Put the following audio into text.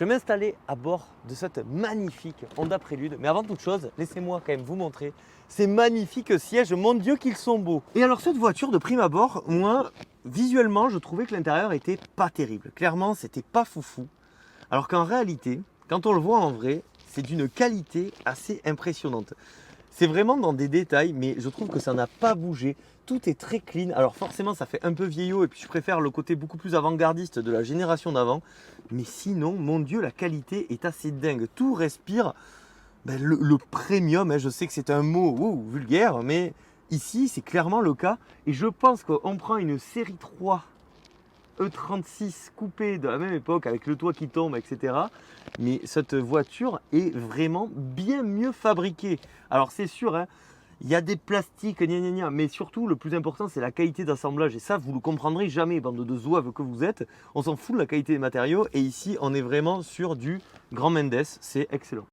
Je vais m'installer à bord de cette magnifique Honda Prélude. Mais avant toute chose, laissez-moi quand même vous montrer ces magnifiques sièges. Mon Dieu qu'ils sont beaux. Et alors cette voiture de prime abord, moi, visuellement, je trouvais que l'intérieur était pas terrible. Clairement, c'était pas foufou. Alors qu'en réalité, quand on le voit en vrai, c'est d'une qualité assez impressionnante. C'est vraiment dans des détails, mais je trouve que ça n'a pas bougé. Tout est très clean. Alors forcément, ça fait un peu vieillot et puis je préfère le côté beaucoup plus avant-gardiste de la génération d'avant. Mais sinon, mon Dieu, la qualité est assez dingue. Tout respire le premium. Je sais que c'est un mot vulgaire, mais ici, c'est clairement le cas. Et je pense qu'on prend une série 3 E36 coupé de la même époque avec le toit qui tombe, etc. Mais cette voiture est vraiment bien mieux fabriquée. Alors c'est sûr, hein, il y a des plastiques, mais surtout le plus important c'est la qualité d'assemblage. Et ça, vous le comprendrez jamais, bande de zouaves que vous êtes. On s'en fout de la qualité des matériaux. Et ici, on est vraiment sur du Grand Mendes. C'est excellent.